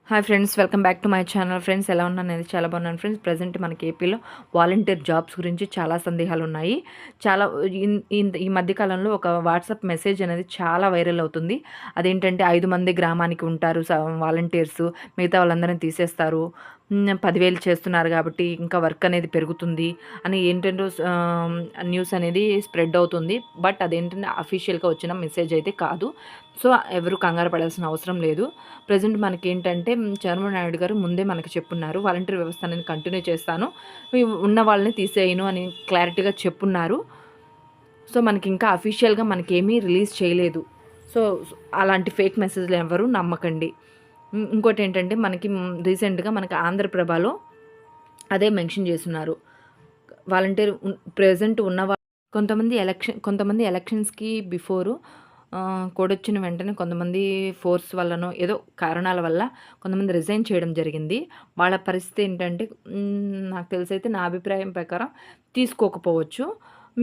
Hi friends, welcome back to my channel. Friends, ఎలా ఉన్నాను? అనేది చాలా బాగున్నాను ఫ్రెండ్స్. ప్రజెంట్ మనకి ఏపీలో వాలంటీర్ జాబ్స్ గురించి చాలా సందేహాలు ఉన్నాయి. చాలా ఈ మధ్యకాలంలో ఒక వాట్సాప్ మెసేజ్ అనేది చాలా వైరల్ అవుతుంది. అదేంటంటే 5 మంది గ్రామానికి ఉంటారు వాలంటీర్స్, మిగతా వాళ్ళందరినీ తీసేస్తారు, 10,000 చేస్తున్నారు కాబట్టి ఇంకా వర్క్ అనేది పెరుగుతుంది అని ఏంటంటో న్యూస్ అనేది స్ప్రెడ్ అవుతుంది. బట్ అదేంటంటే అఫీషియల్గా వచ్చిన మెసేజ్ అయితే కాదు. సో ఎవరు కంగారు పడాల్సిన అవసరం లేదు. ప్రజెంట్ మనకేంటంటే చంద్రబాబు నాయుడు గారు ముందే మనకి చెప్పున్నారు, వాలంటీర్ వ్యవస్థ అనేది కంటిన్యూ చేస్తాను, ఉన్న వాళ్ళని తీసేయను అని క్లారిటీగా చెప్పున్నారు. సో మనకి ఇంకా అఫీషియల్గా మనకేమీ రిలీజ్ చేయలేదు. సో అలాంటి ఫేక్ మెసేజ్లు ఎవరు నమ్మకండి. ఇంకోటి ఏంటంటే మనకి రీసెంట్గా మనకి ఆంధ్రప్రభలో అదే మెన్షన్ చేస్తున్నారు, వాలంటీర్ ప్రెజెంట్ ఉన్న కొంతమంది ఎలక్షన్స్కి బిఫోరు కోడొచ్చిన వెంటనే కొంతమంది ఫోర్స్ వల్లనో ఏదో కారణాల వల్ల కొంతమంది రిజైన్ చేయడం జరిగింది. వాళ్ళ పరిస్థితి ఏంటంటే నాకు తెలిసైతే నా అభిప్రాయం ప్రకారం తీసుకోకపోవచ్చు.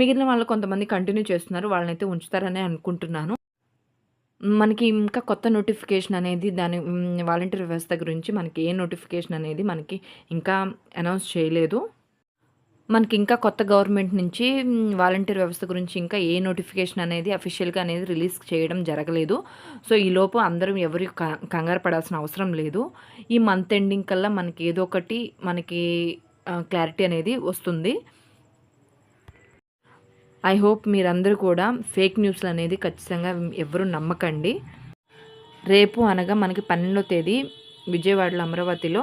మిగిలిన వాళ్ళు కొంతమంది కంటిన్యూ చేస్తున్నారు, వాళ్ళనైతే ఉంచుతారని అనుకుంటున్నాను. మనకి ఇంకా కొత్త నోటిఫికేషన్ అనేది వాలంటీర్ వ్యవస్థ గురించి మనకి ఏ నోటిఫికేషన్ అనేది మనకి ఇంకా అనౌన్స్ చేయలేదు. మనకి ఇంకా కొత్త గవర్నమెంట్ నుంచి వాలంటీర్ వ్యవస్థ గురించి ఇంకా ఏ నోటిఫికేషన్ అనేది అఫీషియల్గా అనేది రిలీజ్ చేయడం జరగలేదు. సో ఈలోపు అందరూ ఎవరు కంగారు పడాల్సిన అవసరం లేదు. ఈ మంత్ ఎండింగ్ కల్లా మనకి ఏదో ఒకటి మనకి క్లారిటీ అనేది వస్తుంది. ఐ హోప్ మీరందరూ కూడా ఫేక్ న్యూస్లు అనేది ఖచ్చితంగా ఎవరు నమ్మకండి. రేపు అనగా మనకి 12వ తేదీ విజయవాడలో అమరావతిలో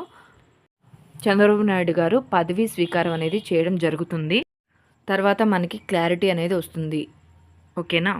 చంద్రబాబు నాయుడు గారు పదవీ స్వీకారం అనేది చేయడం జరుగుతుంది. తర్వాత మనకి క్లారిటీ అనేది వస్తుంది. ఓకేనా?